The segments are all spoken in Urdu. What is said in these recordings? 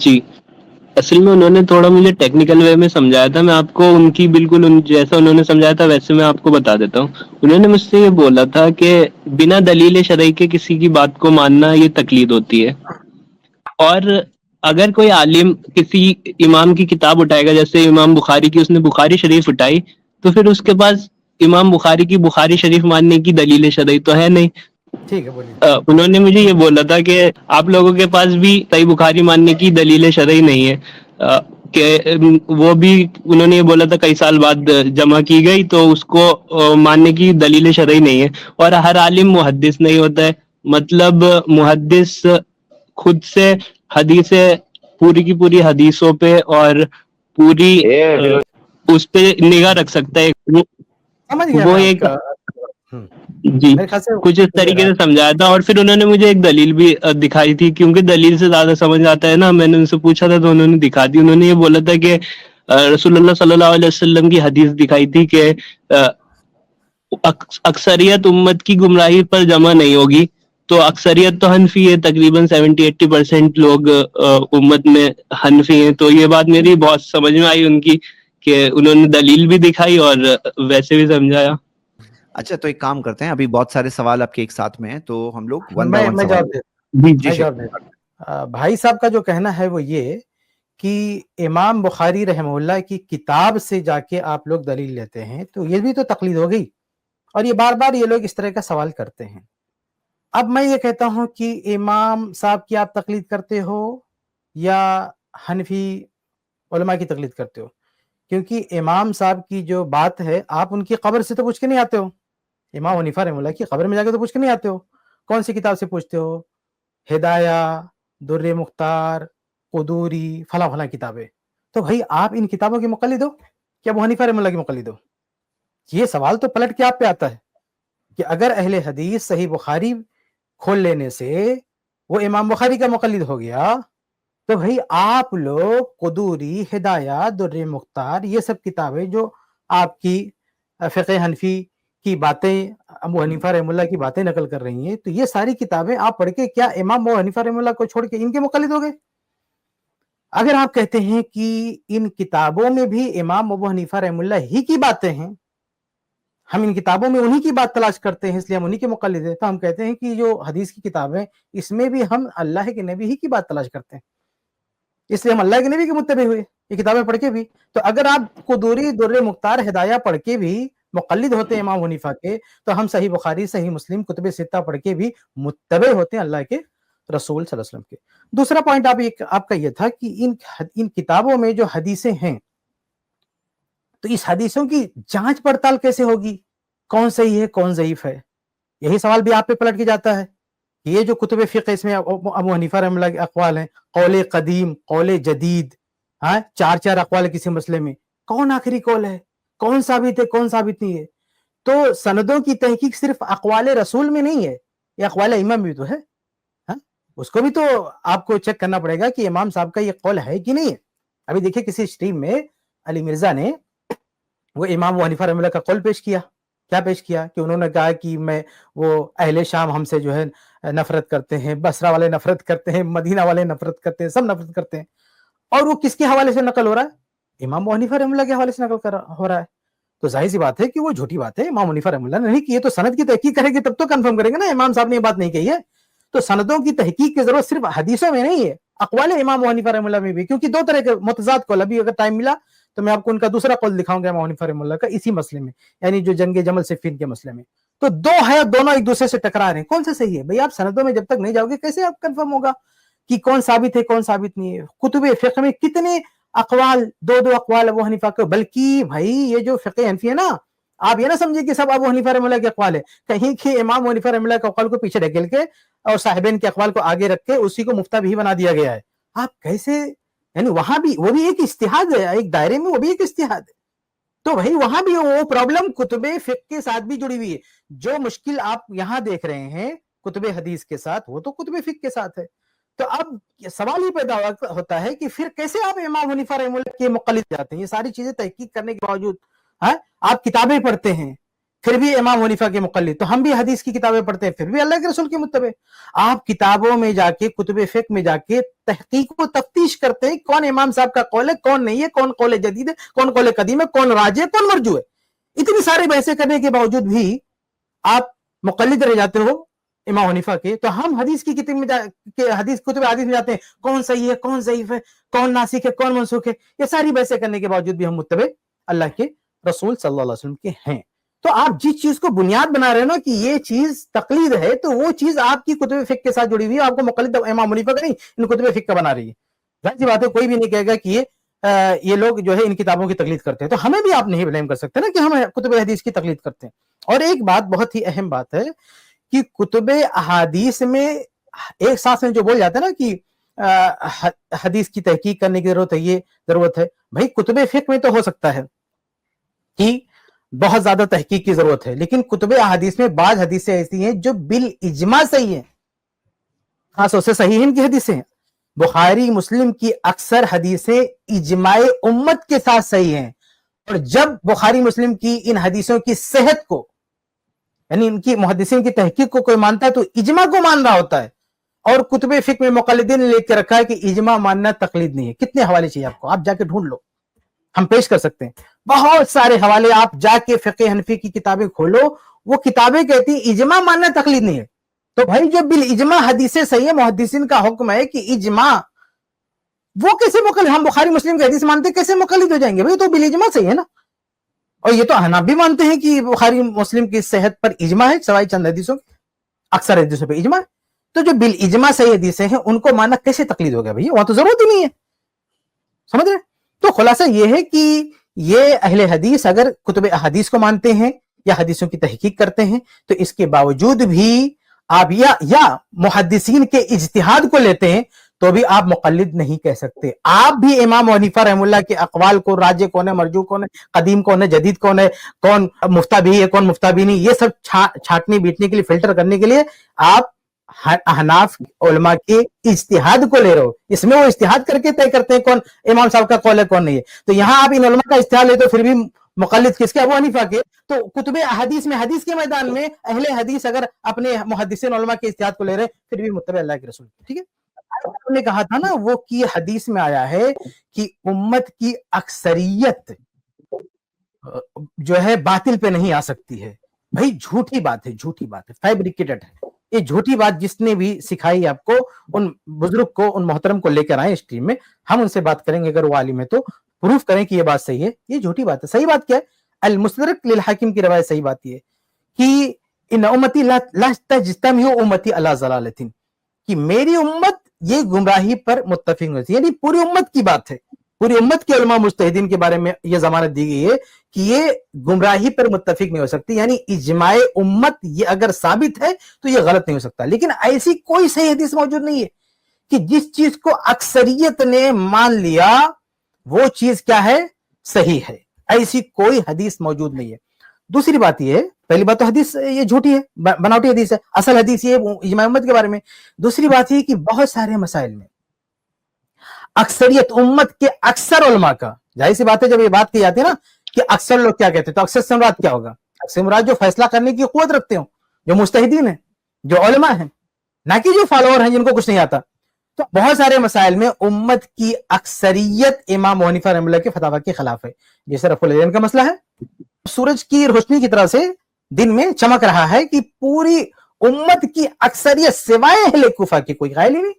جی اصل میں انہوں نے تھوڑا مجھے ٹیکنیکل وے میں سمجھایا تھا. میں آپ کو ان کی بالکل جیسا انہوں نے سمجھایا تھا ویسے میں آپ کو بتا دیتا ہوں. انہوں نے مجھ سے یہ بولا تھا کہ بنا دلیل شرعی کے کسی کی بات کو ماننا یہ تقلید ہوتی ہے. اور اگر کوئی عالم کسی امام کی کتاب اٹھائے گا، جیسے امام بخاری کی اس نے بخاری شریف اٹھائی، تو پھر اس کے پاس امام بخاری کی بخاری شریف ماننے کی دلیل شرعی تو ہے نہیں. ٹھیک ہے بولیے. انہوں نے مجھے یہ بولا تھا کہ آپ لوگوں کے پاس بھی صحیح بخاری ماننے کی دلیل شرعی نہیں ہے. کہ وہ بھی انہوں نے یہ بولا تھا کئی سال بعد جمع کی گئی تو اس کو ماننے کی دلیل شرعی نہیں ہے. اور ہر عالم محدث نہیں ہوتا ہے. مطلب محدث خود سے حدیثیں پوری کی پوری حدیثوں پہ اور پوری اس پہ نگاہ رکھ سکتا ہے. سمجھ گیا وہ میں آپ ایک کا. جی میرے خیال سے کچھ اس طریقے سے سمجھایا تھا. اور پھر انہوں نے مجھے ایک دلیل بھی دکھائی تھی، کیونکہ دلیل سے زیادہ سمجھ آتا ہے نا. میں نے ان سے پوچھا تھا تو انہوں نے دکھا دی. انہوں نے یہ بولا تھا کہ رسول اللہ صلی اللہ علیہ وسلم کی حدیث دکھائی تھی کہ اکثریت امت کی گمراہی پر جمع نہیں ہوگی. تو اکثریت تو حنفی ہے، تقریباً 70-80% لوگ امت میں حنفی ہیں. تو یہ بات میری بہت سمجھ میں آئی ان کی، کہ انہوں نے دلیل بھی دکھائی اور ویسے بھی سمجھایا. اچھا تو ایک کام کرتے ہیں، ابھی بہت سارے سوال آپ کے ایک ساتھ میں ہیں تو ہم لوگ ون بائی ون میں سوال. جواب دے جی میں جواب دے بھائی صاحب کا جو کہنا ہے وہ یہ کہ امام بخاری رحمہ اللہ کی کتاب سے جا کے آپ لوگ دلیل لیتے ہیں، تو یہ بھی تو تقلید ہو گئی. اور یہ بار بار یہ لوگ اس طرح کا سوال کرتے ہیں. اب میں یہ کہتا ہوں کہ امام صاحب کی آپ تقلید کرتے ہو یا حنفی علماء کی تقلید کرتے ہو، کیونکہ امام صاحب کی جو بات ہے آپ ان کی قبر سے تو پوچھ کے نہیں آتے ہو. امام حنیفہ رحمہ اللہ کی قبر میں جا کے تو پوچھ کے نہیں آتے ہو. کون سی کتاب سے پوچھتے ہو؟ ہدایہ، در مختار، قدوری، فلاں فلاں کتابیں. تو بھائی آپ ان کتابوں کے مقلد ہو کہ ابو حنیفہ رحمہ اللہ کے مقلد ہو؟ یہ سوال تو پلٹ کے آپ پہ آتا ہے کہ اگر اہل حدیث صحیح بخاری کھول لینے سے وہ امام بخاری کا مقلد ہو گیا، تو بھائی آپ لوگ قدوری، ہدایہ، در مختار، یہ سب کتابیں جو آپ کی فقہ حنفی کی باتیں، ابو حنیفہ رحمہ اللہ کی باتیں نقل کر رہی ہیں، تو یہ ساری کتابیں آپ پڑھ کے کیا امام ابو حنیفہ رحمہ اللہ کو چھوڑ کے ان کے مقلد ہو گئے؟ اگر آپ کہتے ہیں کہ ان کتابوں میں بھی امام ابو حنیفہ رحمہ اللہ ہی کی باتیں ہیں، ہم ان کتابوں میں انہی کی بات تلاش کرتے ہیں اس لیے ہم انہی کے مقلد ہیں، تو ہم کہتے ہیں کہ جو حدیث کی کتابیں اس میں بھی ہم اللہ کے نبی ہی کی بات تلاش کرتے ہیں، اس لیے ہم اللہ کے نبی کے متبع ہوئے یہ کتابیں پڑھ کے بھی. تو اگر آپ قدوری، در مختار، ہدایہ پڑھ کے بھی مقلد ہوتے ہیں امام حنیفہ کے، تو ہم صحیح بخاری، صحیح مسلم، کتب ستہ پڑھ کے بھی متبع ہوتے ہیں اللہ کے رسول صلی اللہ علیہ وسلم کے. دوسرا پوائنٹ آپ کا یہ تھا کہ ان کتابوں میں جو حدیثیں ہیں تو اس حدیثوں کی جانچ پڑتال کیسے ہوگی؟ کون صحیح ہے کون ضعیف ہے؟ یہی سوال بھی آپ پہ پلٹ کے جاتا ہے. یہ جو کتب فقہ اس میں ابو حنیفہ رحمہ اللہ کے اقوال ہیں، قول قدیم، قول جدید، چار اقوال کسی مسئلے میں، کون آخری قول ہے، کون ثابت ہے کون ثابت نہیں ہے؟ تو سندوں کی تحقیق صرف اقوال رسول میں نہیں ہے، یہ اقوال ائمہ میں بھی تو ہے. اس کو بھی تو آپ کو چیک کرنا پڑے گا کہ امام صاحب کا یہ قول ہے کہ نہیں ہے. ابھی دیکھیں کسی اسٹریم میں علی مرزا نے وہ امام ابو حنیفہ رحمہ اللہ کا قول پیش کیا. کیا پیش کیا؟ کہ انہوں نے کہا کہ وہ اہل شام ہم سے جو ہے نفرت کرتے ہیں، بصرہ والے نفرت کرتے ہیں، مدینہ والے نفرت کرتے ہیں، سب نفرت کرتے ہیں. اور وہ کس کے حوالے سے نقل ہو رہا ہے؟ امام ابو حنیفہ رحمہ اللہ کے حوالے سے نقل ہو رہا ہے. تو ظاہر سی بات ہے کہ وہ جھوٹی بات ہے، امام حنیفہ رحمہ اللہ نے نہیں کی ہے. تو سند کی تحقیق کریں گے تب تو کنفرم کریں گے نا امام صاحب نے یہ بات نہیں کہی ہے. تو سندوں کی تحقیق کی ضرورت صرف حدیثوں میں نہیں ہے، اقوال امام ابو حنیفہ رحمہ اللہ میں بھی، کیونکہ دو طرح کے متضاد قول، ابھی اگر ٹائم ملا تو میں آپ کو ان کا دوسرا قول دکھاؤں گا امام ابو حنیفہ رحمہ اللہ کا اسی مسئلے میں، یعنی جو جنگ جمل صفین کے مسئلے میں. تو دو ہے، دونوں ایک دوسرے سے ٹکرا رہے ہیں، کون سے صحیح ہے؟ بھئی آپ سندوں میں جب تک نہیں جاؤ گے کیسے آپ کنفرم ہوگا کہ کون ثابت ہے کون ثابت نہیں ہے؟ کتب فقہ میں کتنے اقوال، دو اقوال ابو حنیفہ کے، بلکہ بھائی یہ جو فقہ حنفی ہے نا، آپ یہ نہ سمجھے کہ سب ابو حنیفہ رحمہ اللہ کے اقوال ہے، کہیں کہ امام ابو حنیفہ رحمہ اللہ کے اقوال کو پیچھے ڈھکیل کے اور صاحبین کے اقوال کو آگے رکھ کے اسی کو مفتہ بھی بنا دیا گیا ہے. آپ کیسے، یعنی وہاں بھی وہ بھی ایک اجتہاد ہے، ایک دائرے میں وہ بھی ایک اجتہاد ہے. تو بھائی وہاں بھی وہ پرابلم کتب فقہ کے ساتھ بھی جڑی ہوئی ہے. جو مشکل آپ یہاں دیکھ رہے ہیں کتب حدیث کے ساتھ، وہ تو کتب فقہ کے ساتھ ہے. تو اب سوال ہی پیدا ہوتا ہے کہ پھر کیسے آپ امام حنیفہ رحمہ اللہ کے مقلد جاتے ہیں؟ یہ ساری چیزیں تحقیق کرنے کے باوجود آپ کتابیں پڑھتے ہیں، پھر بھی امام حنیفہ کے مقلد، تو ہم بھی حدیث کی کتابیں پڑھتے ہیں، پھر بھی اللہ کے رسول کے متبع۔ آپ کتابوں میں جا کے، کتب فقہ میں جا کے تحقیق و تفتیش کرتے ہیں کون امام صاحب کا قول ہے، کون نہیں ہے، کون قول جدید ہے، کون قول قدیم ہے، کون راجح ہے، کون مرجوح ہے۔ اتنی ساری بحثیں کرنے کے باوجود بھی آپ مقلد رہ جاتے ہو امام حنیفہ کے۔ تو ہم حدیث کی کتب میں کتب حدیث میں جاتے ہیں، کون صحیح ہے، کون ضعیف ہے، کون ناسخ ہے، کون منسوخ ہے۔ یہ ساری بحثیں کرنے کے باوجود بھی ہم متبع اللہ کے رسول صلی اللہ علیہ وسلم کے ہیں۔ تو آپ جس چیز کو بنیاد بنا رہے ہیں نا کہ یہ چیز تقلید ہے، تو وہ چیز آپ کی کتب فقہ کے ساتھ جڑی ہوئی ہے، آپ کو مقلد امام حنیفہ کا نہیں، ان کتب فقہ کا بنا رہی ہے۔ ظاہر سی بات ہے، کوئی بھی نہیں کہے گا کہ یہ لوگ جو ہے ان کتابوں کی تقلید کرتے ہیں، تو ہمیں بھی آپ نہیں بلیم کر سکتے نا کہ ہم کتب حدیث کی تقلید کرتے ہیں۔ اور ایک بات بہت ہی اہم بات ہے کہ کتب احادیث میں ایک ساتھ میں جو بول جاتے ہیں نا کہ حدیث کی تحقیق کرنے کی ضرورت ہے، یہ ضرورت ہے، بھائی کتب فقہ میں تو ہو سکتا ہے کہ بہت زیادہ تحقیق کی ضرورت ہے، لیکن کتب احادیث میں بعض حدیثیں ایسی ہیں جو بالاجماع صحیح ہیں، خاص طور سے صحیح ان کی حدیثیں ہیں۔ بخاری مسلم کی اکثر حدیثیں اجماع امت کے ساتھ صحیح ہیں، اور جب بخاری مسلم کی ان حدیثوں کی صحت کو، یعنی ان کی محدثین کی تحقیق کو کوئی مانتا ہے تو اجماع کو مان رہا ہوتا ہے۔ اور کتب فقہ میں مقلدین نے لکھ کے رکھا ہے کہ اجماع ماننا تقلید نہیں ہے۔ کتنے حوالے چاہیے آپ کو؟ آپ جا کے ڈھونڈ لو، ہم پیش کر سکتے ہیں بہت سارے حوالے۔ آپ جا کے فقہ حنفی کی کتابیں کھولو، وہ کتابیں کہتی ہیں اجماع ماننا تقلید نہیں ہے۔ تو بھائی جو بالاجماع حدیثیں صحیح ہے، محدثین کا حکم ہے کہ اجماع، وہ کیسے مقلد؟ ہم بخاری مسلم کی حدیث مانتے کیسے مقلد ہو جائیں گے؟ بھائی تو بالاجماع صحیح ہے نا۔ اور یہ تو حنابلہ بھی مانتے ہیں کہ بخاری مسلم کی صحت پر اجماع ہے، سوائے چند حدیثوں کے، اکثر حدیثوں پہ اجماع ہے۔ تو جو بالاجماع صحیح حدیثیں ہیں ان کو ماننا کیسے تقلید ہو گیا؟ بھائی وہاں تو ضرورت ہی نہیں ہے، سمجھ رہے؟ تو خلاصہ یہ ہے کہ یہ اہل حدیث اگر کتب احادیث کو مانتے ہیں یا حدیثوں کی تحقیق کرتے ہیں، تو اس کے باوجود بھی آپ یا محدثین کے اجتہاد کو لیتے ہیں تو بھی آپ مقلد نہیں کہہ سکتے۔ آپ بھی امام حنیفہ رحم اللہ کے اقوال کو، راجح کون ہے، مرجوح کون ہے، قدیم کون ہے، جدید کون ہے، کون مفتابی ہے، کون مفتابی نہیں، یہ سب چھانٹنے بیٹنے کے لیے، فلٹر کرنے کے لیے آپ احناف علماء کے اجتہاد کو لے رہے ہو۔ اس میں وہ اجتہاد کر کے طے کرتے ہیں کون امام صاحب کا قول ہے، کون نہیں ہے۔ تو یہاں آپ ان علماء کا اجتہاد لیتے ہو، پھر بھی مقلد کس کے؟ ابو حنیفہ کے۔ تو کتب احادیث میں، حدیث کے میدان میں اہل حدیث اگر اپنے محدثین علماء کے اجتہاد کو لے رہے ہیں، پھر بھی متبع اللہ کے رسول، ٹھیک ہے۔ آپ نے کہا تھا نا وہ کی حدیث میں آیا ہے کہ امت کی اکثریت جو ہے باطل پہ نہیں آ سکتی ہے۔ بھائی جھوٹی بات ہے، جھوٹی بات ہے، فیبریکیٹڈ ہے یہ جھوٹی بات۔ جس نے بھی سکھائی آپ کو، ان بزرگ کو، ان محترم کو لے کر آئے اس ٹیم میں، ہم ان سے بات کریں گے، اگر وہ عالم ہے تو پروف کریں کہ یہ بات صحیح ہے۔ یہ جھوٹی بات ہے۔ صحیح بات کیا ہے؟ المستدرک للحاکم کی روایت صحیح بات یہ ہے کہ ان امتی لا تجتمع امتی علی ضلالۃ، کہ میری امت یہ گمراہی پر متفق ہوتی ہے، یعنی پوری امت کی بات ہے، پوری امت کے علماء مجتہدین کے بارے میں یہ ضمانت دی گئی ہے کہ یہ گمراہی پر متفق نہیں ہو سکتی، یعنی اجماع امت یہ اگر ثابت ہے تو یہ غلط نہیں ہو سکتا۔ لیکن ایسی کوئی صحیح حدیث موجود نہیں ہے کہ جس چیز کو اکثریت نے مان لیا وہ چیز کیا ہے؟ صحیح ہے۔ ایسی کوئی حدیث موجود نہیں ہے۔ دوسری بات یہ ہے، پہلی بات تو حدیث یہ جھوٹی ہے، بناوٹی حدیث ہے، اصل حدیث یہ اجماع امت کے بارے میں۔ دوسری بات یہ کہ بہت سارے مسائل میں اکثریت امت کے اکثر علماء کا، ظاہر سی بات ہے جب یہ بات کی جاتی ہے نا کہ اکثر لوگ کیا کہتے ہیں، تو اکثر سے مراد کیا ہوگا؟ اکثر مراد جو فیصلہ کرنے کی قوت رکھتے ہوں، جو مجتہدین ہیں، جو علماء ہیں، نہ کہ جو فالوور ہیں جن کو کچھ نہیں آتا۔ تو بہت سارے مسائل میں امت کی اکثریت امام حنیفہ رحمہ اللہ کے فتاوی کے خلاف ہے، جیسے رفع الیدین کا مسئلہ ہے۔ سورج کی روشنی کی طرح سے دن میں چمک رہا ہے کہ پوری امت کی اکثریت سوائے اہل کوفہ کے کوئی قائل ہی نہیں،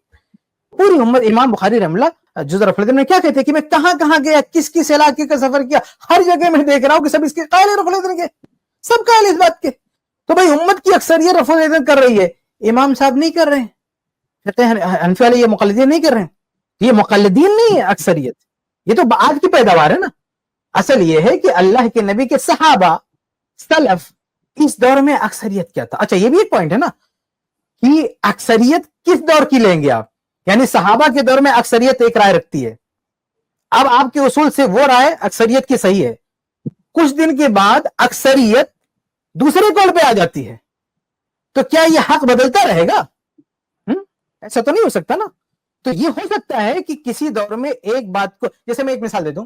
پوری امت۔ امام بخاری رحمہ اللہ جز رفع الیدین میں کیا کہتے ہیں کہ میں کہاں کہاں گیا، کس کس علاقے کا سفر کیا، ہر جگہ میں دیکھ رہا ہوں کہ سب اس کے قائل ہیں، رفع الیدین کے سب قائل اس بات کے۔ تو بھائی امت کی اکثریت رفع الیدین کر رہی ہے، امام صاحب نہیں کر رہے ہیں، حنفی والے یہ مقلدین نہیں کر رہے ہیں، یہ مقلدین نہیں ہے اکثریت، یہ تو آج کی پیداوار ہے نا۔ اصل یہ ہے کہ اللہ کے نبی کے صحابہ سلف اس دور میں اکثریت کیا تھا۔ اچھا یہ بھی ایک پوائنٹ ہے نا کہ اکثریت کس دور کی لیں گے آپ، یعنی صحابہ کے دور میں اکثریت ایک رائے رکھتی ہے، اب آپ کے اصول سے وہ رائے اکثریت کی صحیح ہے، کچھ دن کے بعد اکثریت دوسرے قول پہ آ جاتی ہے، تو کیا یہ حق بدلتا رہے گا؟ ایسا تو نہیں ہو سکتا نا۔ تو یہ ہو سکتا ہے کہ کسی دور میں ایک بات کو، جیسے میں ایک مثال دے دوں،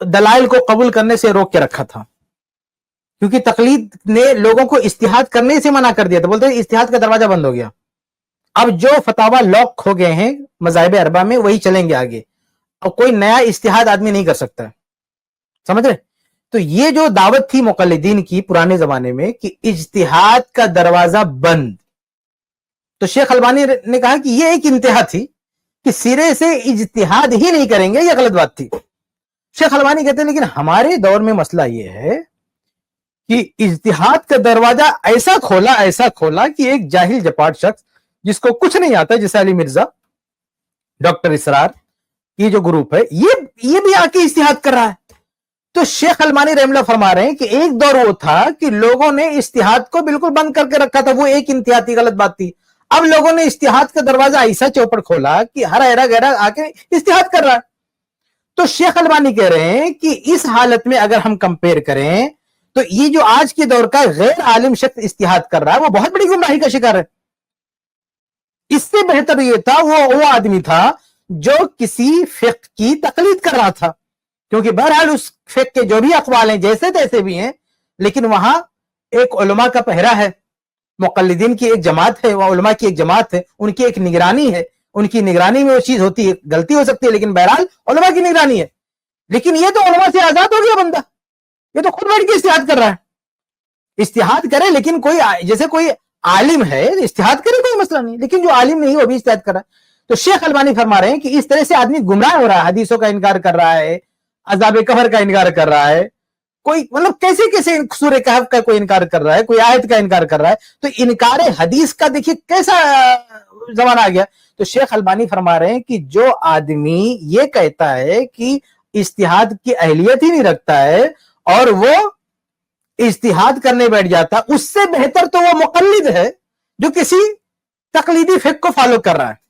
دلائل کو قبول کرنے سے روک کے رکھا تھا، کیونکہ تقلید نے لوگوں کو اجتہاد کرنے سے منع کر دیا تھا، بولتے ہیں اجتہاد کا دروازہ بند ہو گیا، اب جو فتاوا لاک ہو گئے ہیں مذاہب اربعہ میں وہی چلیں گے آگے، اور کوئی نیا اجتہاد آدمی نہیں کر سکتا ہے، سمجھ رہے؟ تو یہ جو دعوت تھی مقلدین کی پرانے زمانے میں کہ اجتہاد کا دروازہ بند، تو شیخ البانی نے کہا کہ یہ ایک انتہا تھی کہ سرے سے اجتہاد ہی نہیں کریں گے، یہ غلط بات تھی۔ شیخ البانی کہتے ہیں لیکن ہمارے دور میں مسئلہ یہ ہے کہ اجتہاد کا دروازہ ایسا کھولا کہ ایک جاہل جپاٹ شخص جس کو کچھ نہیں آتا، جیسے علی مرزا، ڈاکٹر اسرار، یہ جو گروپ ہے یہ بھی آ کے اجتہاد کر رہا ہے۔ تو شیخ البانی رحمہ اللہ فرما رہے ہیں کہ ایک دور وہ تھا کہ لوگوں نے اجتہاد کو بالکل بند کر کے رکھا تھا، وہ ایک انتہا تھی، غلط بات تھی۔ اب لوگوں نے اجتہاد کا دروازہ ایسا چوپڑ کھولا کہ ہر ایرا گہرا آ کے اجتہاد کر رہا ہے۔ تو شیخ البانی کہہ رہے ہیں کہ اس حالت میں اگر ہم کمپیئر کریں تو یہ جو آج کے دور کا غیر عالم شخص اجتہاد کر رہا ہے وہ بہت بڑی گمراہی کا شکار ہے۔ اس سے بہتر یہ تھا وہ آدمی تھا جو کسی فقہ کی تقلید کر رہا تھا، کیونکہ بہرحال اس فقہ کے جو بھی اقوال ہیں جیسے تیسے بھی ہیں، لیکن وہاں ایک علماء کا پہرا ہے، مقلدین کی ایک جماعت ہے، وہ علماء کی ایک جماعت ہے، ان کی ایک نگرانی ہے، ان کی نگرانی میں وہ چیز ہوتی ہے، غلطی ہو سکتی ہے لیکن بہرحال علماء کی نگرانی ہے۔ لیکن یہ تو علماء سے آزاد ہو گیا بندہ، یہ تو خود بیٹھ کے اجتہاد کر رہا ہے۔ اجتہاد کرے لیکن کوئی جیسے کوئی عالم ہے اجتہاد کرے، کوئی مسئلہ نہیں، لیکن جو عالم نہیں وہ بھی اجتہاد کر رہا ہے۔ تو شیخ البانی فرما رہے ہیں کہ اس طرح سے آدمی گمراہ ہو رہا ہے، حدیثوں کا انکار کر رہا ہے، عذاب قبر کا انکار کر رہا ہے، کوئی مطلب کیسے سورہ کہف کا کوئی انکار کر رہا ہے، کوئی آیت کا انکار کر رہا ہے۔ تو انکار حدیث کا دیکھیے کیسا زمانہ آ گیا۔ تو شیخ البانی فرما رہے ہیں کہ جو آدمی یہ کہتا ہے کہ اجتہاد کی اہلیت ہی نہیں رکھتا ہے اور وہ اجتہاد کرنے بیٹھ جاتا، اس سے بہتر تو وہ مقلد ہے جو کسی تقلیدی فقہ کو فالو کر رہا ہے۔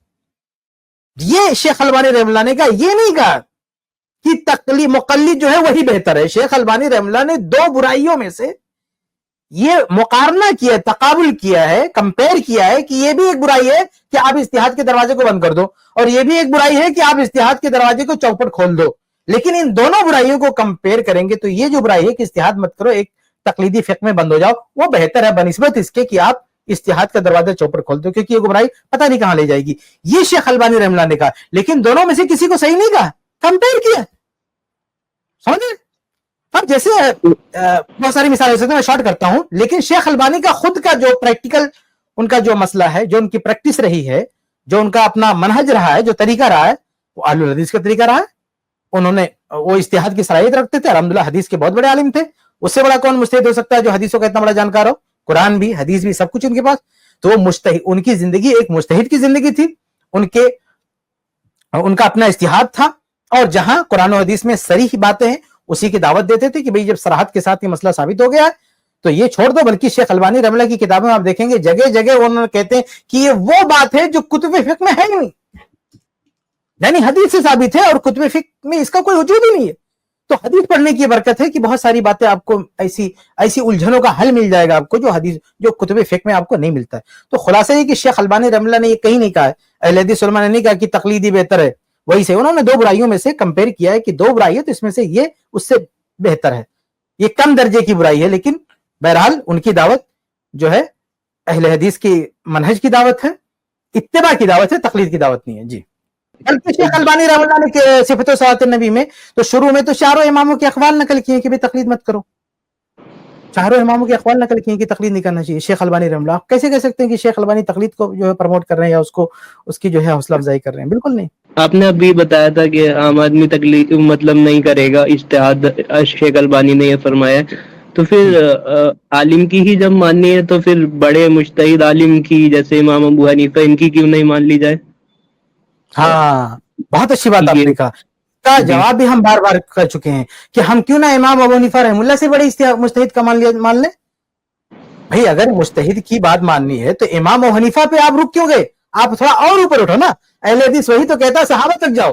یہ شیخ البانی رحمہ اللہ نے کہا، یہ نہیں کہا کہ مقلد جو ہے وہی بہتر ہے۔ شیخ البانی رحمہ اللہ نے دو برائیوں میں سے یہ مقارنہ کیا، تقابل کیا ہے، کمپیر کیا ہے کہ یہ بھی ایک برائی ہے کہ آپ اجتہاد کے دروازے کو بند کر دو، اور یہ بھی ایک برائی ہے کہ آپ اجتہاد کے دروازے کو چوپٹ کھول دو۔ لیکن ان دونوں برائیوں کو کمپیر کریں گے تو یہ جو برائی ہے کہ اجتہاد مت کرو، ایک تقلیدی فقہ میں بند ہو جاؤ، وہ بہتر ہے بنسبت اس کے کہ آپ اجتہاد کا دروازہ چوپٹ کھول دو، کیونکہ یہ برائی پتہ نہیں کہاں لے جائے گی۔ یہ شیخ البانی رحمہ اللہ نے کہا، لیکن دونوں میں سے کسی کو صحیح نہیں کہا، کمپیر کیا، سمجھے؟ اب جیسے بہت ساری مثالیں ہو سکتی ہیں، میں شارٹ کرتا ہوں، لیکن شیخ البانی کا خود کا جو پریکٹیکل ان کا جو مسئلہ ہے، جو ان کی پریکٹس رہی ہے، جو ان کا اپنا منہج رہا ہے، جو طریقہ رہا ہے، وہ اہل الحدیث کا طریقہ رہا ہے۔ انہوں نے وہ اجتہاد کی صلاحیت رکھتے تھے، الحمدللہ حدیث کے بہت بڑے عالم تھے، اس سے بڑا کون مجتہد ہو سکتا ہے جو حدیثوں کا اتنا بڑا جانکار ہو؟ قرآن بھی، حدیث بھی، سب کچھ ان کے پاس۔ تو وہ مجتہد، ان کی زندگی ایک مجتہد کی زندگی تھی، ان کا اپنا اجتہاد تھا، اور جہاں قرآن و حدیث میں صریح باتیں ہیں اسی کی دعوت دیتے تھے کہ بھئی جب صراحت کے ساتھ یہ مسئلہ ثابت ہو گیا ہے تو یہ چھوڑ دو۔ بلکہ شیخ البانی رحمہ اللہ کی کتابوں میں آپ دیکھیں گے جگہ جگہ انہوں نے کہتے ہیں کہ یہ وہ بات ہے جو کتب فقہ میں ہے ہی نہیں، یعنی حدیث سے ثابت ہے اور کتب فقہ میں اس کا کوئی وجود ہی نہیں ہے۔ تو حدیث پڑھنے کی برکت ہے کہ بہت ساری باتیں آپ کو ایسی الجھنوں کا حل مل جائے گا آپ کو جو کتب فقہ میں آپ کو نہیں ملتا ہے۔ تو خلاصہ یہ کہ شیخ البانی رحمہ اللہ نے یہ کہیں نہیں کہا ہے، اہل حدیث علماء نے نہیں کہا کہ تقلیدی بہتر ہے، وہی سے انہوں نے دو برائیوں میں سے کمپیر کیا ہے کہ دو برائی ہے تو اس میں سے یہ اس سے بہتر ہے، یہ کم درجے کی برائی ہے، لیکن بہرحال ان کی دعوت جو ہے اہل حدیث کی منہج کی دعوت ہے، اتباع کی دعوت ہے، تقلید کی دعوت نہیں ہے۔ جی بلکہ شیخ البانی رحمہ اللہ نے صفت و صفات النبی میں تو شروع میں تو چاروں اماموں کے اقوال نقل کیے کہ بھی تقلید مت کرو، چاروں اماموں کے اقوال نقل کیے کہ تقلید نہیں کرنا چاہیے۔ شیخ البانی رحمہ اللہ کیسے کہہ سکتے ہیں کہ شیخ البانی تقلید کو جو ہے پروموٹ کر رہے ہیں یا اس کی جو ہے حوصلہ افزائی کر رہے ہیں؟ بالکل نہیں۔ آپ نے ابھی بتایا تھا کہ عام آدمی تقلید مطلب نہیں کرے گا، اجتہاد شیخ البانی نے یہ فرمایا، تو پھر عالم کی ہی جب ماننی ہے تو پھر بڑے مجتہد عالم کی جیسے امام ابو حنیفہ ان کی کیوں نہیں مان لی جائے؟ ہاں بہت اچھی بات آپ نے کہا، کا جواب بھی ہم بار بار کر چکے ہیں کہ ہم کیوں نہ امام ابو حنیفہ رحمہ اللہ سے بڑے مجتہد کا مان لیں۔ بھئی اگر مجتہد کی بات ماننی ہے تو امام ابو حنیفہ پہ آپ رک کیوں گئے؟ آپ تھوڑا اور اوپر اٹھو نا۔ اہل حدیث وہی تو کہتا ہے صحابہ تک جاؤ،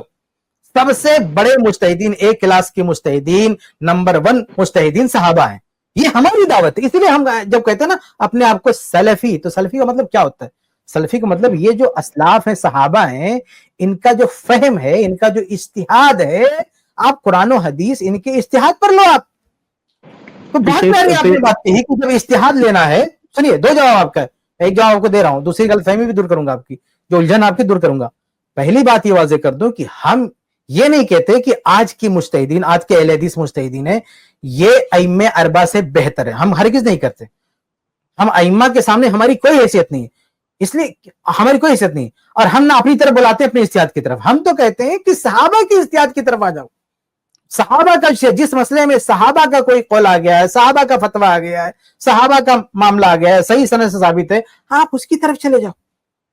سب سے بڑے مجتہدین، ایک کلاس کے مجتہدین، نمبر 1 مجتہدین صحابہ ہیں۔ یہ ہماری دعوت ہے، اسی لیے ہم جب کہتے ہیں نا اپنے آپ کو سلفی، تو سلفی کا مطلب کیا ہوتا ہے؟ سلفی کا مطلب یہ جو اسلاف ہیں، صحابہ ہیں، ان کا جو فہم ہے، ان کا جو اجتہاد ہے، آپ قرآن و حدیث ان کے اجتہاد پر لو. آپ تو بہت پیاری آپ نے بات کہی کہ جب اجتہاد لینا ہے. سنیے دو جواب آپ کا ہے, ایک جواب آپ کو دے رہا ہوں, دوسری غلط فہمی بھی دور کروں گا, آپ کی جو الجھن آپ کی دور کروں گا. پہلی بات یہ واضح کر دوں کہ ہم یہ نہیں کہتے کہ آج کی مجتہدین, آج کے اہل حدیث مجتہدین ہیں یہ ائمہ اربعہ سے بہتر ہے. ہم ہرگز نہیں کرتے. ہم ائمہ کے سامنے ہماری کوئی حیثیت نہیں ہے, اس لیے ہماری کوئی حیثیت نہیں, اور ہم نہ اپنی طرف بلاتے ہیں اپنے اجتہاد کی طرف. ہم تو کہتے ہیں کہ صحابہ کے اجتہاد کی طرف آ جاؤ. صحابہ کا جس مسئلے میں صحابہ کا کوئی قول آ گیا ہے, صحابہ کا فتویٰ آ گیا ہے, صحابہ کا معاملہ آ گیا ہے, صحیح سند سے ثابت ہے, آپ اس کی طرف چلے جاؤ,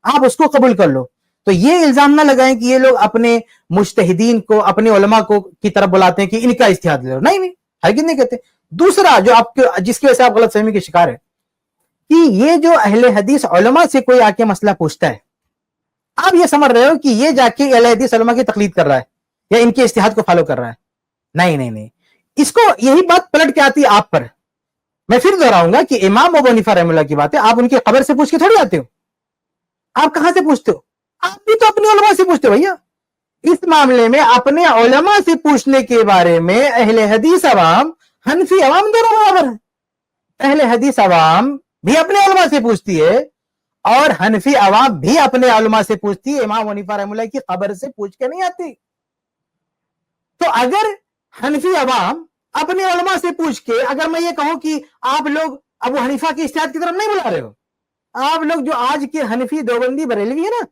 آپ اس کو قبول کر لو. تو یہ الزام نہ لگائیں کہ یہ لوگ اپنے مجتہدین کو, اپنے علماء کو کی طرف بلاتے ہیں کہ ان کا اجتہاد لے لو. نہیں نہیں, ہرگز نہیں کہتے. دوسرا جو آپ جس کی وجہ سے آپ غلط فہمی کے شکار ہیں کہ یہ جو اہل حدیث علماء سے کوئی آ کے مسئلہ پوچھتا ہے, آپ یہ سمجھ رہے ہو کہ یہ جا کے اہل حدیث علماء کی تقلید کر رہا ہے یا ان کے اجتہاد کو فالو کر رہا ہے. نہیں نہیں نہیں, اس کو یہی بات پلٹ کے آتی ہے آپ پر. میں پھر دہراؤں گا کہ امام ابو حنیفہ رحمہ اللہ کی بات ہے, آپ ان کی قبر سے پوچھ کے تھوڑی آتے ہو. آپ کہاں سے پوچھتے ہو؟ آپ بھی تو اپنے علماء سے پوچھتے ہو بھیا. اس معاملے میں اپنے علماء سے پوچھنے کے بارے میں اہل حدیث عوام, حنفی عوام دونوں برابر ہیں. اہل حدیث عوام بھی اپنے علماء سے پوچھتی ہے اور حنفی عوام بھی اپنے علماء سے پوچھتی ہے. امام حنیفہ رحمہ اللہ کی قبر سے پوچھ کے نہیں آتی. تو اگر حنفی عوام اپنے علماء سے پوچھ کے, اگر میں یہ کہوں کہ آپ لوگ ابو حنیفہ کے اجتہاد کی طرف نہیں بلا رہے ہو, آپ لوگ جو آج کے حنفی دیوبندی بریلوی ہے نا,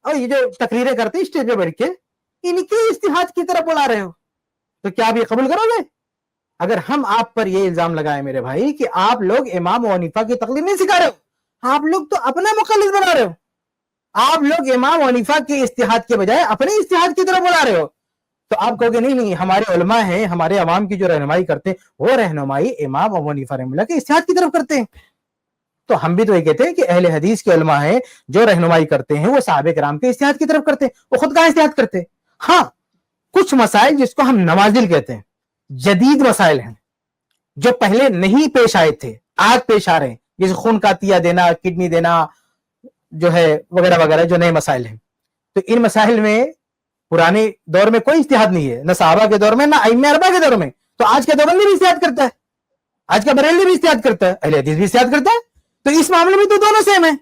اور یہ جو تقریریں کرتے ہیں اسٹیج پہ بیٹھ کے, ان کے اجتہاد کی طرف بلا رہے ہو, تو کیا آپ یہ قبول کرو گے؟ اگر ہم آپ پر یہ الزام لگائے میرے بھائی کہ آپ لوگ امام ابو حنیفہ کی تقلید نہیں سکھا رہے ہو, آپ لوگ تو اپنا مقلد بنا رہے ہو. آپ لوگ امام ابو حنیفہ کے اجتہاد کے بجائے اپنے اجتہاد کی طرف بلا رہے ہو, تو آپ کہو گے نہیں نہیں, ہمارے علماء ہیں, ہمارے عوام کی جو رہنمائی کرتے ہیں وہ رہنمائی امام ابو حنیفہ رحمہ اللہ کے اجتہاد کی طرف کرتے ہیں. تو ہم بھی تو یہ کہتے ہیں کہ اہل حدیث کے علماء ہیں جو رہنمائی کرتے ہیں وہ صحابہ کرام کے اجتہاد کی طرف کرتے ہیں, وہ خود کا اجتہاد کرتے ہیں. ہاں کچھ مسائل جس کو ہم نوازل کہتے ہیں, جدید مسائل ہیں جو پہلے نہیں پیش آئے تھے, آج پیش آ رہے ہیں, جیسے خون کا عطیہ دینا, کڈنی دینا جو ہے وغیرہ وغیرہ, جو نئے مسائل ہیں. تو ان مسائل میں پرانے دور میں کوئی اجتہاد نہیں ہے, نہ صحابہ کے دور میں نہ ائمہ اربعہ کے دور میں. تو آج کا دیوبندی بھی اجتہاد کرتا ہے, آج کا بریلوی بھی اجتہاد کرتا ہے, اہل حدیث بھی اجتہاد کرتا ہے. تو اس معاملے میں تو دونوں سیم ہیں.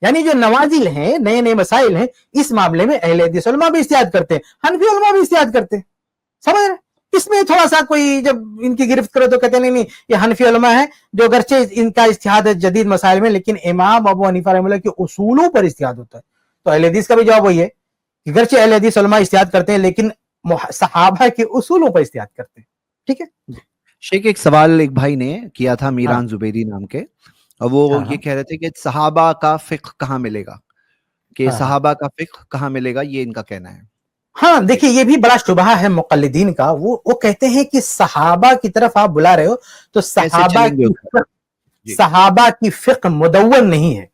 یعنی جو نوازل ہیں, نئے نئے مسائل ہیں, اس معاملے میں اہل حدیث علماء بھی اجتہاد کرتے ہیں, حنفی علماء بھی اجتہاد کرتے ہیں. سمجھ رہے؟ اس میں تھوڑا سا کوئی جب ان کی گرفت کرو تو کہتے ہیں نہیں یہ حنفی علماء ہیں جو اگرچہ ان کا اجتہاد ہے جدید مسائل میں, لیکن امام ابو حنیفہ رحمہ اللہ کے اصولوں پر اجتہاد ہوتا ہے. تو اہل حدیث کا بھی جواب وہی ہے کہ اگرچہ اہل حدیث علماء اجتہاد کرتے ہیں لیکن صحابہ کے اصولوں پر اجتہاد کرتے ہیں. ٹھیک ہے شیخ, ایک سوال ایک بھائی نے کیا تھا میران زبیری نام کے, اور وہ یہ کہہ رہے تھے کہ صحابہ کا فقہ کہاں ملے گا, کہ صحابہ کا فقہ کہاں ملے گا, یہ ان کا کہنا ہے. ہاں دیکھیے یہ بھی بڑا شبہ ہے مقلدین کا. وہ کہتے ہیں کہ صحابہ کی طرف آپ بلا رہے ہو تو صحابہ کی فقہ مدون نہیں ہے.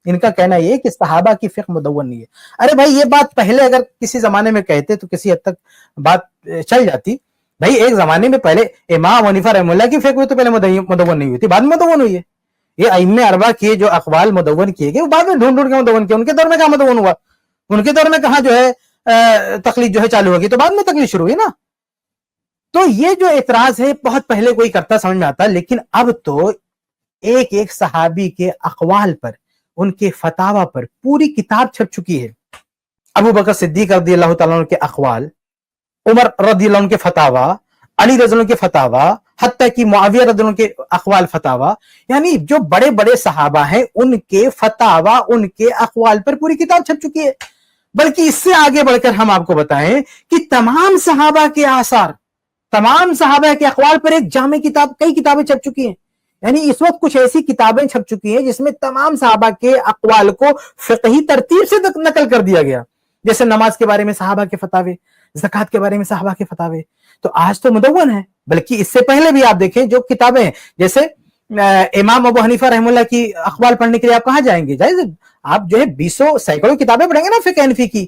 ان کا کہنا یہ کہ صحابہ کی فقہ مدون نہیں ہے. ارے بھائی یہ بات پہلے اگر کسی زمانے میں کہتے تو کسی حد تک بات چل جاتی. بھائی ایک زمانے میں پہلے امام حنیفہ رحمہ اللہ کی فقہ تو پہلے مدون نہیں ہوئی تھی, بعد میں مدون ہوئی ہے. یہ ائمہ اربعہ کے جو اقوال مدون کیے گئے وہ بعد میں ڈھونڈ کے مدون کیے. ان کے دور میں کہاں مدون ہوا, ان کے دور میں کہاں جو ہے تقلید جو ہے چالو ہوگی, تو بعد میں تقلید شروع ہوئی نا. تو یہ جو اعتراض ہے بہت پہلے کوئی کرتا سمجھ میں آتا, لیکن اب تو ایک ایک صحابی کے اقوال پر, ان کے فتاوی پر پوری کتاب چھپ چکی ہے. ابو بکر صدیق رضی اللہ تعالیٰ عنہ کے اقوال, عمر رضی اللہ عنہ کے فتاوی, علی رضی اللہ عنہ کے فتاوی, حتیٰ کہ معاویہ رضی اللہ عنہ کے اقوال فتاوی, یعنی جو بڑے بڑے صحابہ ہیں ان کے فتاوی, ان کے اقوال پر پوری کتاب چھپ چکی ہے. بلکہ اس سے آگے بڑھ کر ہم آپ کو بتائیں کہ تمام صحابہ کے آثار, تمام صحابہ کے اقوال پر ایک جامع کتاب, کئی کتابیں چھپ چکی ہیں. یعنی اس وقت کچھ ایسی کتابیں چھپ چکی ہیں جس میں تمام صحابہ کے اقوال کو فقہی ترتیب سے نقل کر دیا گیا. جیسے نماز کے بارے میں صحابہ کے فتاوے, زکوٰۃ کے بارے میں صحابہ کے فتاوے. تو آج تو مدون ہے, بلکہ اس سے پہلے بھی آپ دیکھیں جو کتابیں ہیں, جیسے امام ابو حنیفہ رحمہ اللہ کی اقوال پڑھنے کے لیے آپ کہاں جائیں گے؟ جائز آپ جو ہے سینکڑوں کتابیں پڑھیں گے نا فقہ حنفی کی,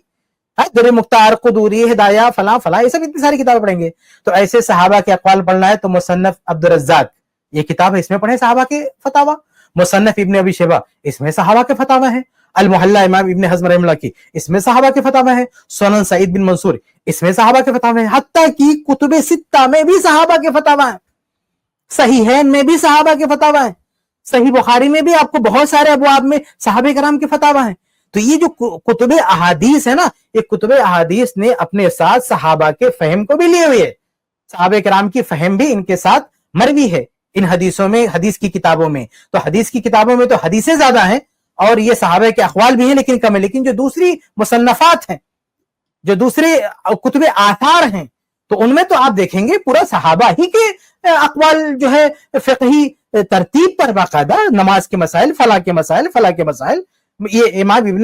در مختار, قدوری, ہدایہ, فلاں فلاں, یہ سب اتنی ساری کتابیں پڑھیں گے. تو ایسے صحابہ کے اقوال پڑھنا ہے تو مصنف عبدالرزاق یہ کتاب ہے, اس میں پڑھیں صحابہ کے فتاوی. مصنف ابن ابی شیبہ, اس میں صحابہ کے فتاوی ہیں. المحلہ امام ابن حزم رحمہ اللہ کی, اس میں صحابہ کے فتاوی ہیں. سنن سعید بن منصور, اس میں صحابہ کے فتاوے ہیں, حتیٰ کہ کتب ستہ میں بھی صحابہ کے فتاوے ہیں, صحیحین میں بھی صحابہ کے فتاوے ہیں, صحیح بخاری میں بھی آپ کو بہت سارے ابواب میں صحابہ کرام کے فتاوے ہیں. تو یہ جو کتب احادیث ہے نا, یہ کتب احادیث نے اپنے ساتھ صحابہ کے فہم کو بھی لیے ہوئے ہے, صحابہ کرام کی فہم بھی ان کے ساتھ مروی ہے ان حدیثوں میں, حدیث کی کتابوں میں. تو حدیث کی کتابوں میں تو حدیثیں زیادہ ہیں اور یہ صحابہ کے اقوال بھی ہیں لیکن کم ہے, لیکن جو دوسری مصنفات ہیں, جو دوسرے کتب آثار ہیں, تو ان میں تو آپ دیکھیں گے پورا صحابہ ہی کے اقوال جو ہے فقہی ترتیب پر باقاعدہ, نماز کے مسائل, فلاح کے مسائل, فلاح کے مسائل. یہ امام ابن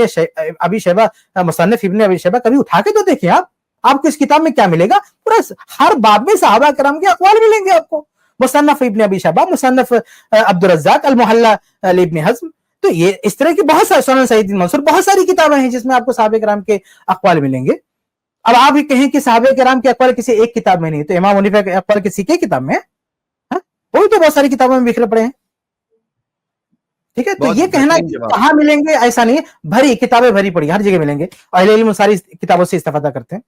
ابی شیبہ, مصنف ابن ابی شیبہ کبھی اٹھا کے تو دیکھیں آپ کو اس کتاب میں کیا ملے گا, پورا ہر باب میں صحابہ کرام کے اقوال ملیں گے آپ کو. مصنف ابن ابی شیبہ, مصنف عبدالرزاق, المحلہ لابن حزم, تو یہ اس طرح کی بہت ساری, سنن سعید منصور, بہت ساری کتابیں ہیں جس میں آپ کو صحابہ کرام کے اقوال ملیں گے. اب آپ یہ کہیں کہ صحابہ کرام کے اقوال کسی ایک کتاب میں نہیں, تو امام حنیفہ کے اقوال کسی کے کتاب میں ہے, وہ تو بہت ساری کتابوں میں بکھرے پڑے ہیں. ٹھیک ہے, تو یہ کہنا کہ کہاں ملیں گے ایسا نہیں ہے, بھری کتابیں بھری پڑی ہر جگہ ملیں گے, اہل علم ساری کتابوں سے استفادہ کرتے ہیں.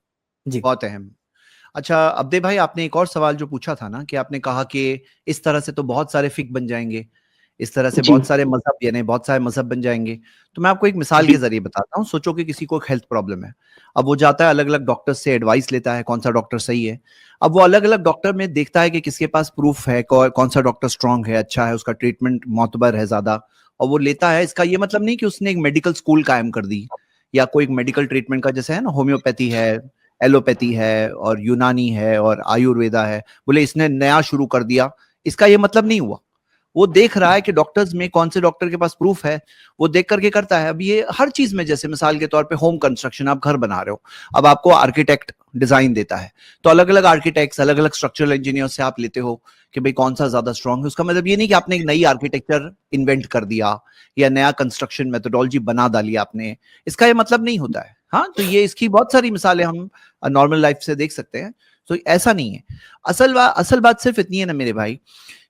جی بہت اہم. اچھا عبدے بھائی, آپ نے ایک اور سوال جو پوچھا تھا نا, کہ آپ نے کہا کہ اس طرح سے تو بہت سارے فقہ بن جائیں گے, اس طرح سے بہت سارے مذہب, یعنی بہت سارے مذہب بن جائیں گے. تو میں آپ کو ایک مثال کے ذریعے بتاتا ہوں. سوچو کہ کسی کو ہیلتھ پرابلم ہے, اب وہ جاتا ہے الگ الگ ڈاکٹر سے ایڈوائس لیتا ہے کون سا ڈاکٹر صحیح ہے. اب وہ الگ الگ ڈاکٹر میں دیکھتا ہے کہ کس کے پاس پروف ہے, کون سا ڈاکٹر اسٹرانگ ہے, اچھا ہے, اس کا ٹریٹمنٹ معتبر ہے زیادہ, اور وہ لیتا ہے. اس کا یہ مطلب نہیں کہ اس نے ایک میڈیکل اسکول قائم کر دی, یا کوئی میڈیکل ٹریٹمنٹ کا, جیسے ہے نا ہومیوپیتھی ہے, ایلوپیتھی ہے, اور یونانی ہے, اور آیورویدا ہے, بولے اس نے نیا شروع کر دیا. اس کا یہ مطلب نہیں ہوا. وہ دیکھ رہا ہے کہ ڈاکٹرز میں کون سے ڈاکٹر کے پاس پروف ہے, وہ دیکھ کر کے کرتا ہے. اب یہ ہر چیز میں, جیسے مثال کے طور پہ ہوم کنسٹرکشن, آپ گھر بنا رہے ہو, اب آپ کو آرکیٹیکٹ ڈیزائن دیتا ہے, تو الگ الگ آرکیٹیکٹس, الگ الگ اسٹرکچرل انجینئر سے آپ لیتے ہو کہ بھئی کون سا زیادہ اسٹرانگ ہے. اس کا مطلب یہ نہیں کہ آپ نے ایک نئی آرکیٹیکچر انوینٹ کر دیا یا نیا کنسٹرکشن میتھڈولوجی بنا ڈالی آپ نے, اس کا یہ مطلب نہیں ہوتا ہے. ہاں, تو یہ اس کی بہت ساری مثالیں ہم نارمل لائف سے دیکھ سکتے ہیں. تو ایسا نہیں ہے. اصل بات صرف اتنی ہے نا میرے بھائی,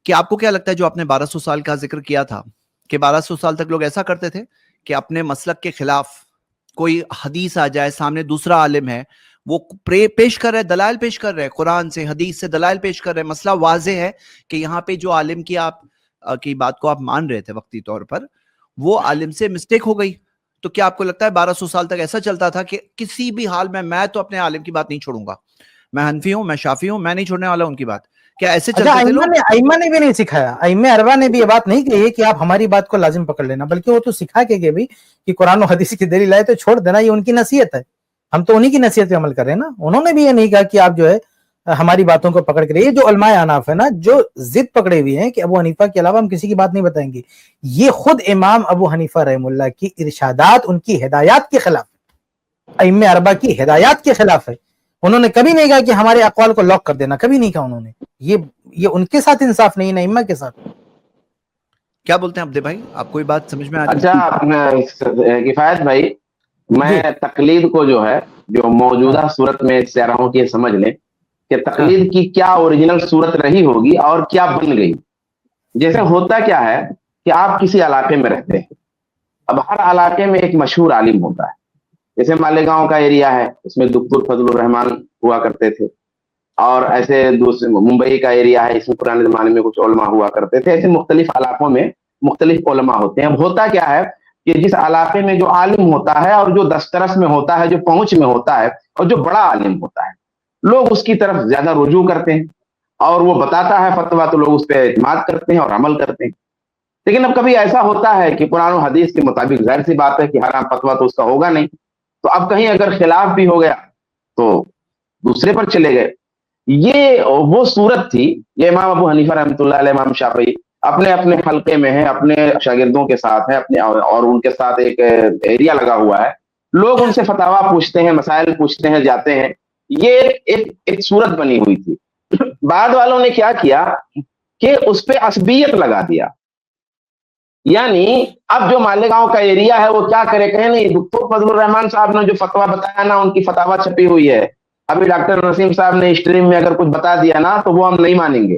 کہ آپ کو کیا لگتا ہے جو آپ نے 1200 سال کا ذکر کیا تھا, کہ 1200 سال تک لوگ ایسا کرتے تھے کہ اپنے مسلک کے خلاف کوئی حدیث آ جائے, سامنے دوسرا عالم ہے, وہ پیش کر رہے, دلائل پیش کر رہے, قرآن سے حدیث سے دلائل پیش کر رہے, مسئلہ واضح ہے کہ یہاں پہ جو عالم کی آپ کی بات کو آپ مان رہے تھے وقتی طور پر, وہ عالم سے مسٹیک ہو گئی. تو کیا آپ کو لگتا ہے 1200 سال تک ایسا چلتا تھا کہ کسی بھی حال میں تو اپنے عالم کی بات نہیں چھوڑوں گا, میں حنفی ہوں, میں شافعی ہوں, میں نہیں چھوڑنے والا ان کی بات؟ کیا ایسے چلتے تھے لوگ؟ ائمہ نے بھی نہیں سکھایا, ائمہ اربعہ نے بھی یہ بات نہیں کہی کہ آپ ہماری بات کو لازم پکڑ لینا, بلکہ وہ تو سکھا کے گئے بھی کہ قرآن و حدیث کی دلیل آئے تو چھوڑ دینا, یہ ان کی نصیحت ہے, ہم تو انہی کی نصیحت پہ عمل کر رہے ہیں نا. انہوں نے بھی یہ نہیں کہا کہ آپ جو ہے ہماری باتوں کو پکڑ کے رہیے. جو علماء احناف ہے نا, جو ضد پکڑے ہوئے ہیں کہ ابو حنیفہ کے علاوہ ہم کسی کی بات نہیں بتائیں گے, یہ خود امام ابو حنیفہ رحم اللہ کی ارشادات, ان کی ہدایات کے خلاف ہے, ائمہ اربعہ کی ہدایات کے خلاف ہے. انہوں نے کبھی نہیں کہا کہ ہمارے اقوال کو لاک کر دینا, کبھی نہیں کہا انہوں نے. یہ ان کے ساتھ انصاف نہیں, ائمہ کے ساتھ. کیا بولتے ہیں عبدے بھائی, آپ کوئی بات سمجھ میں آ رہی؟ اچھا کفایت بھائی, میں تقلید کو جو ہے, جو موجودہ صورت میں چاہ رہا ہوں کہ سمجھ لیں کہ تقلید کی کیا اوریجنل صورت رہی ہوگی اور کیا بن گئی. جیسے ہوتا کیا ہے کہ آپ کسی علاقے میں رہتے ہیں, اب ہر علاقے میں ایک مشہور عالم ہوتا ہے. جیسے مالیگاؤں کا ایریا ہے, اس میں دکتور فضل الرحمان ہوا کرتے تھے, اور ایسے دوسرے ممبئی کا ایریا ہے, اس میں پرانے زمانے میں کچھ علماء ہوا کرتے تھے. ایسے مختلف علاقوں میں مختلف علماء ہوتے ہیں. اب ہوتا کیا ہے کہ جس علاقے میں جو عالم ہوتا ہے اور جو دسترس میں ہوتا ہے, جو پہنچ میں ہوتا ہے, اور جو بڑا عالم ہوتا ہے, لوگ اس کی طرف زیادہ رجوع کرتے ہیں, اور وہ بتاتا ہے فتویٰ تو لوگ اس پہ اعتماد کرتے ہیں اور عمل کرتے ہیں. لیکن اب کبھی ایسا ہوتا ہے کہ قرآن و حدیث کے مطابق ظاہر سی بات ہے کہ ہر فتویٰ تو اس کا ہوگا نہیں, تو اب کہیں اگر خلاف بھی ہو گیا تو دوسرے پر چلے گئے. یہ وہ صورت تھی. یہ امام ابو حنیفہ رحمۃ اللہ علیہ, امام شافعی اپنے اپنے حلقے میں ہیں, اپنے شاگردوں کے ساتھ ہیں, اپنے اور ان کے ساتھ ایک ایریا لگا ہوا ہے, لوگ ان سے فتاوا پوچھتے ہیں, مسائل پوچھتے ہیں, جاتے ہیں. یہ ایک صورت بنی ہوئی تھی. بعد والوں نے کیا کیا کہ اس پہ عصبیت لگا دیا. یعنی اب جو مالیگاؤں کا ایریا ہے وہ کیا کرے, کہیں نہیں, دکتور فضل الرحمان صاحب نے جو فتوا بتایا نا, ان کی فتوا چھپی ہوئی ہے. ابھی ڈاکٹر نسیم صاحب نے اسٹریم میں اگر کچھ بتا دیا نا تو وہ ہم نہیں مانیں گے,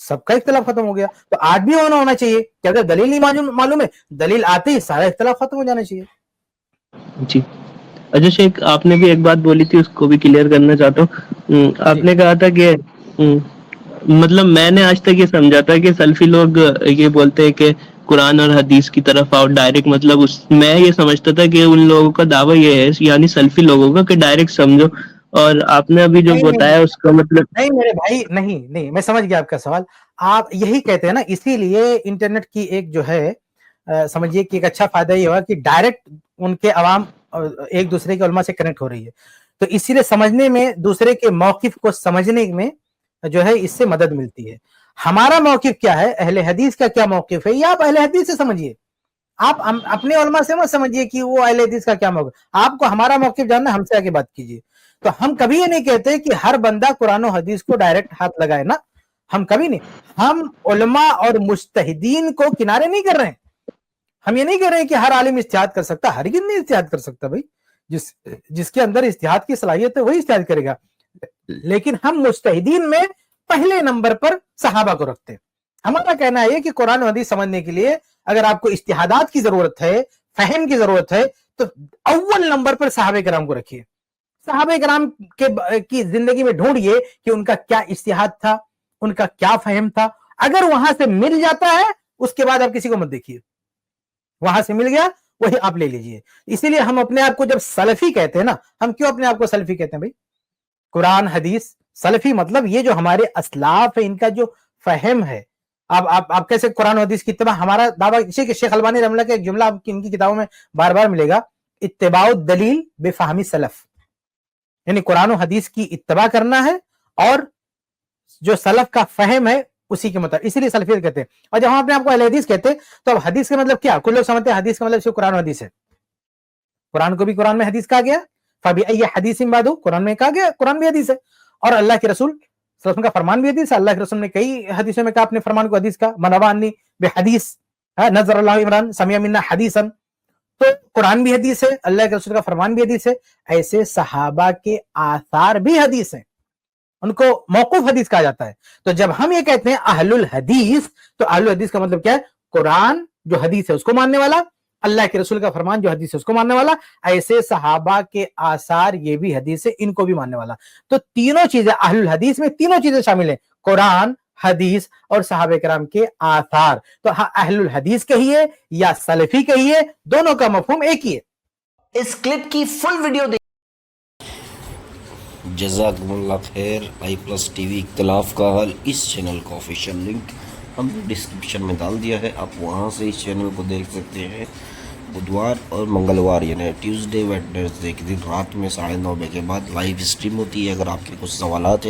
سب کا اختلاف ختم ہو گیا. تو آج بھی ہونا چاہیے کہ اگر دلیل نہیں معلوم ہے, دلیل آتے ہی سارا اختلاف ختم ہو جانا چاہیے. جی اچھا شیخ, آپ نے بھی ایک بات بولی تھی, اس کو بھی کلیئر کرنا چاہتا ہوں. آپ نے کہا تھا کہ مطلب میں نے آج تک یہ سمجھا تھا کہ سلفی لوگ یہ بولتے ہیں کہ قرآن اور حدیث کی طرف آؤ ڈائریکٹ, مطلب میں یہ سمجھتا تھا کہ ان لوگوں کا دعویٰ یہ ہے, یعنی سلفی لوگوں کا, کہ ڈائریکٹ سمجھو. اور آپ نے ابھی جو بتایا اس کا مطلب نہیں میرے بھائی, نہیں میں سمجھ گیا آپ کا سوال. آپ یہی کہتے ہیں نا, اسی لیے انٹرنیٹ کی ایک جو ہے سمجھیے کہ ایک اچھا فائدہ یہ ہوا کہ ڈائریکٹ ان کے عوام ایک دوسرے کے علماء سے کنیکٹ ہو رہی ہے, تو اسی لیے سمجھنے میں, دوسرے کے موقف کو سمجھنے میں جو ہے اس سے مدد ملتی ہے. ہمارا موقف کیا ہے, اہل حدیث کا کیا موقف ہے, یہ آپ اہل حدیث سے سمجھیے. آپ اپنے علماء سے مت سمجھیے کہ وہ اہل حدیث کا کیا موقف. آپ کو ہمارا موقف جاننا, ہم سے آگے بات کیجیے. تو ہم کبھی یہ نہیں کہتے کہ ہر بندہ قرآن و حدیث کو ڈائریکٹ ہاتھ لگائے نا, ہم کبھی نہیں. ہم علماء اور مجتہدین کو کنارے نہیں کر رہے ہیں. ہم یہ نہیں کہہ رہے ہیں کہ ہر عالم اجتہاد کر سکتا, ہرگز نہیں اجتہاد کر سکتا بھائی. جس کے اندر اجتہاد کی صلاحیت ہے وہی اجتہاد کرے گا. لیکن ہم مجتہدین میں پہلے نمبر پر صحابہ کو رکھتے ہیں. ہمارا کہنا ہے کہ قرآن و حدیث سمجھنے کے لیے اگر آپ کو اجتہادات کی ضرورت ہے, فہم کی ضرورت ہے, تو اول نمبر پر صحابہ کرام کو رکھیے. صحابہ کرام کی زندگی میں ڈھونڈیے کہ ان کا کیا اجتہاد تھا, ان کا کیا فہم تھا. اگر وہاں سے مل جاتا ہے, اس کے بعد آپ کسی کو مت دیکھیے. وہاں سے مل گیا وہی آپ لے لیجئے. اسی لیے ہم اپنے آپ کو جب سلفی کہتے ہیں نا, ہم کیوں اپنے آپ کو سلفی کہتے ہیں بھائی؟ قرآن حدیث سلفی مطلب یہ جو ہمارے اسلاف ہے, ان کا جو فہم ہے. آپ کیسے قرآن و حدیث کی اتباع, ہمارا دعویٰ کہ شیخ البانی رحمہ اللہ کا ایک جملہ آپ کی ان کی کتابوں میں بار بار ملے گا, اتباع الدلیل بفہم سلف, یعنی قرآن و حدیث کی اتباع کرنا ہے اور جو سلف کا فہم ہے اسی کے مطابق. اسی لیے سلفیت کہتے ہیں. اور جب ہم اپنے آپ کو اہل حدیث کہتے ہیں تو اب حدیث کا مطلب کیا؟ کچھ لوگ سمجھتے ہیں حدیث کا مطلب صرف قرآن و حدیث ہے. قرآن کو بھی قرآن میں حدیث کہا گیا, فَبِأَيِّ حَدِيثٍ بَعْدُهُ, قرآن میں کہا گیا قرآن بھی حدیث ہے, اور اللہ کے رسول صلی اللہ علیہ وسلم کا فرمان بھی حدیث ہے. اللہ کے رسول نے کئی حدیثوں میں کہا اپنے فرمان کو حدیث کا, مَنْ رَوَىٰ عَنِّی بِحَدِيثٍ نَظَرَ اللَّهُ عِمْرَانَ سَمِعَ مِنَّا حَدِيثًا. تو قرآن بھی حدیث ہے, اللہ کے رسول کا فرمان بھی حدیث ہے. ایسے صحابہ کے آثار بھی حدیث ہیں, ان کو موقوف حدیث کہا جاتا ہے. تو جب ہم یہ کہتے ہیں اہل الحدیث, تو اہل الحدیث کا مطلب کیا ہے؟ قرآن جو حدیث ہے اس کو ماننے والا, اللہ کے رسول کا فرمان جو حدیث ہے اس کو ماننے والا, ایسے صحابہ کے آثار یہ بھی حدیث ہے, ان کو بھی ماننے والا. تو تینوں چیزیں اہل الحدیث میں, تینوں چیزیں شامل ہیں, قرآن, حدیث اور صحابہ کرام کے آثار. تو اہل الحدیث کہیے یا سلفی کہیے, دونوں کا مفہوم ایک ہی ہے. اس کلپ کی فل ویڈیو دیکھ. جزاکم اللہ خیر. آئی پلس ٹی وی اختلاف کا حل, اس چینل کا آفیشیل لنک ہم نے ڈسکرپشن میں ڈال دیا ہے, آپ وہاں سے اس چینل کو دیکھ سکتے ہیں. بدھوار اور منگلوار یعنی ٹیوزڈے ویڈنسڈے کے دن رات میں 9:30 بجے کے بعد لائیو اسٹریم ہوتی ہے. اگر آپ کے کچھ سوالات ہیں